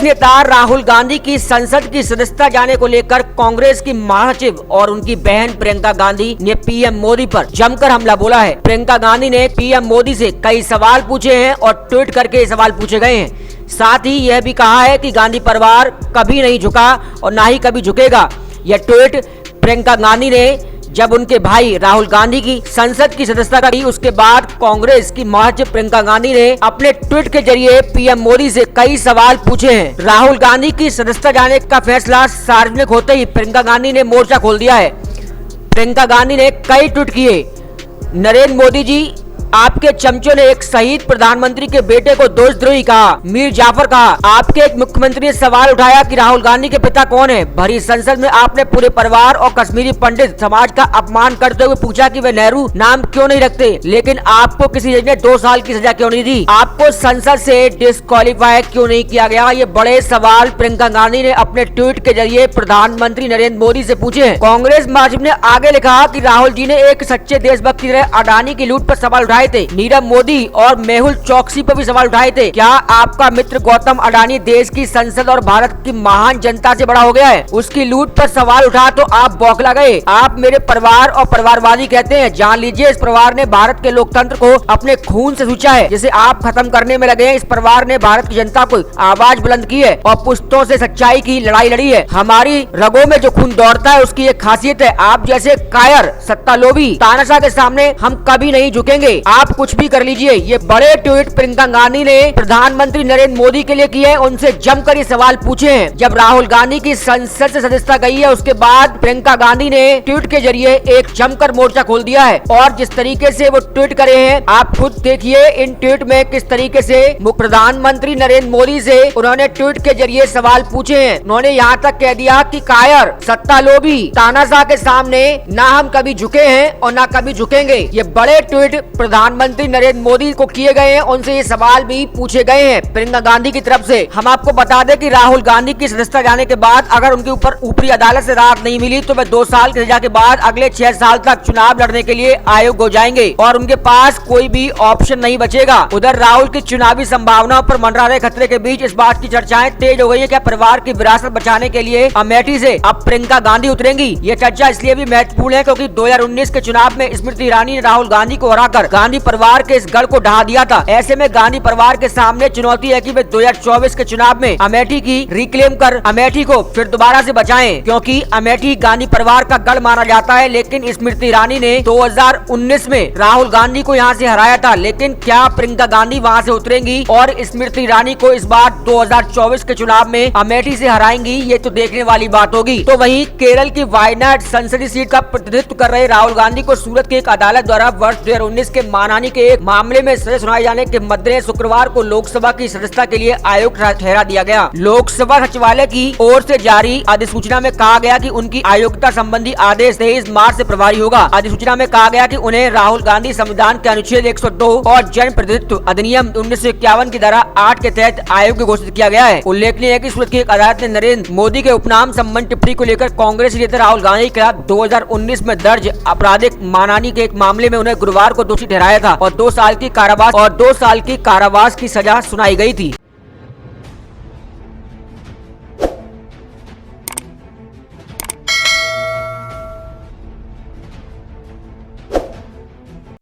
विपक्ष नेता राहुल गांधी की संसद की सदस्यता जाने को लेकर कांग्रेस की महासचिव और उनकी बहन प्रियंका गांधी ने पीएम मोदी पर जमकर हमला बोला है। प्रियंका गांधी ने पीएम मोदी से कई सवाल पूछे हैं और ट्वीट करके सवाल पूछे गए हैं। साथ ही यह भी कहा है कि गांधी परिवार कभी नहीं झुका और ना ही कभी झुकेगा। यह ट्वीट प्रियंका गांधी ने जब उनके भाई राहुल गांधी की संसद की सदस्यता की, उसके बाद कांग्रेस की महासचिव प्रियंका गांधी ने अपने ट्वीट के जरिए पीएम मोदी से कई सवाल पूछे हैं। राहुल गांधी की सदस्यता जाने का फैसला सार्वजनिक होते ही प्रियंका गांधी ने मोर्चा खोल दिया है। प्रियंका गांधी ने कई ट्वीट किए। नरेंद्र मोदी जी, आपके चमचों ने एक शहीद प्रधानमंत्री के बेटे को देशद्रोही कहा, मीर जाफर कहा। आपके एक मुख्यमंत्री ने सवाल उठाया कि राहुल गांधी के पिता कौन है। भरी संसद में आपने पूरे परिवार और कश्मीरी पंडित समाज का अपमान करते हुए पूछा कि वे नेहरू नाम क्यों नहीं रखते, लेकिन आपको किसी जज ने 2 साल की सजा क्यों नहीं दी। आपको संसद से डिस्क्वालीफाई क्यों नहीं किया गया। ये बड़े सवाल प्रियंका गांधी ने अपने ट्वीट के जरिए प्रधानमंत्री नरेंद्र मोदी से पूछे हैं। कांग्रेस महासचिव ने आगे लिखा कि राहुल जी ने एक सच्चे देशभक्त की तरह अडानी की लूट पर सवाल उठाए थे। नीरव मोदी और मेहुल चौकसी पर भी सवाल उठाए थे। क्या आपका मित्र गौतम अडानी देश की संसद और भारत की महान जनता से बड़ा हो गया है। उसकी लूट पर सवाल उठा तो आप बौखला गए। आप मेरे परिवार और परिवारवादी कहते हैं। जान लीजिए, इस परिवार ने भारत के लोकतंत्र को अपने खून से सूंचा है, जिसे आप खत्म करने में लगे हैं। इस परिवार ने भारत की जनता को आवाज बुलंद की है और पुश्तों से सच्चाई की लड़ाई लड़ी है। हमारी रगों में जो खून दौड़ता है उसकी एक खासियत है। आप जैसे कायर, सत्ता लोभी, तानाशाह के सामने हम कभी नहीं झुकेंगे। आप कुछ भी कर लीजिए। ये बड़े ट्वीट प्रियंका गांधी ने प्रधानमंत्री नरेंद्र मोदी के लिए किए हैं। उनसे जमकर ये सवाल पूछे हैं। जब राहुल गांधी की संसद से सदस्यता गई है, उसके बाद प्रियंका गांधी ने ट्वीट के जरिए एक जमकर मोर्चा खोल दिया है और जिस तरीके से वो ट्वीट करे हैं, आप खुद देखिए इन ट्वीट में किस तरीके से प्रधानमंत्री नरेंद्र मोदी से उन्होंने ट्वीट के जरिए सवाल पूछे हैं। उन्होंने यहाँ तक कह दिया कि कायर, सत्ता लोभी, तानाशाह के सामने ना हम कभी झुके हैं और ना कभी झुकेंगे। ये बड़े ट्वीट प्रधानमंत्री नरेंद्र मोदी को किए गए हैं। उनसे ये सवाल भी पूछे गए हैं प्रियंका गांधी की तरफ से। हम आपको बता दें कि राहुल गांधी की सदस्यता जाने के बाद अगर उनके ऊपर ऊपरी अदालत से राहत नहीं मिली तो वे 2 साल की सजा के बाद अगले 6 साल तक चुनाव लड़ने के लिए आयोग हो जाएंगे और उनके पास कोई भी ऑप्शन नहीं बचेगा। उधर राहुल की चुनावी संभावनाओं पर मंडरा रहे खतरे के बीच इस बात की चर्चाएं तेज हो गई है कि परिवार की विरासत बचाने के लिए अमेठी से अब प्रियंका गांधी उतरेंगी। ये चर्चा इसलिए भी महत्वपूर्ण है क्योंकि 2019 के चुनाव में स्मृति ईरानी ने राहुल गांधी को हराकर गांधी परिवार के इस गढ़ को ढहा दिया था। ऐसे में गांधी परिवार के सामने चुनौती है कि वे 2024 के चुनाव में अमेठी की रिक्लेम कर अमेठी को फिर दोबारा से बचाएं, क्योंकि अमेठी गांधी परिवार का गढ़ माना जाता है। लेकिन स्मृति ईरानी ने 2019 में राहुल गांधी को यहां से हराया था। लेकिन क्या प्रियंका गांधी वहां से उतरेंगी और स्मृति ईरानी को इस बार 2024 के चुनाव में अमेठी से हराएंगी, ये तो देखने वाली बात होगी। तो वहीं केरल की वायनाड संसदीय सीट का प्रतिनिधित्व कर रहे राहुल गांधी को सूरत की एक अदालत द्वारा वर्ष 2019 के मानहानि के एक मामले में सजा सुनाए जाने के मद्देनजर शुक्रवार को लोकसभा की सदस्यता के लिए आयोग ठहरा दिया गया। लोकसभा सचिवालय की ओर से जारी अधिसूचना में कहा गया कि उनकी आयोग्यता संबंधी आदेश 23 मार्च से प्रभावी होगा। अधिसूचना में कहा गया कि उन्हें राहुल गांधी संविधान के अनुच्छेद 102 और जन प्रतिनिधित्व अधिनियम 1951 की धारा 8 के तहत आयोग घोषित किया गया है। उल्लेखनीय है कि सूरत की एक अदालत ने नरेंद्र मोदी के उपनाम संबंधी टिप्पणी को लेकर कांग्रेस नेता राहुल गांधी के खिलाफ 2019 में दर्ज आपराधिक मानहानि के एक मामले में उन्हें गुरुवार को दोषी ठहराया था और 2 साल की कारावास की सजा सुनाई गई थी।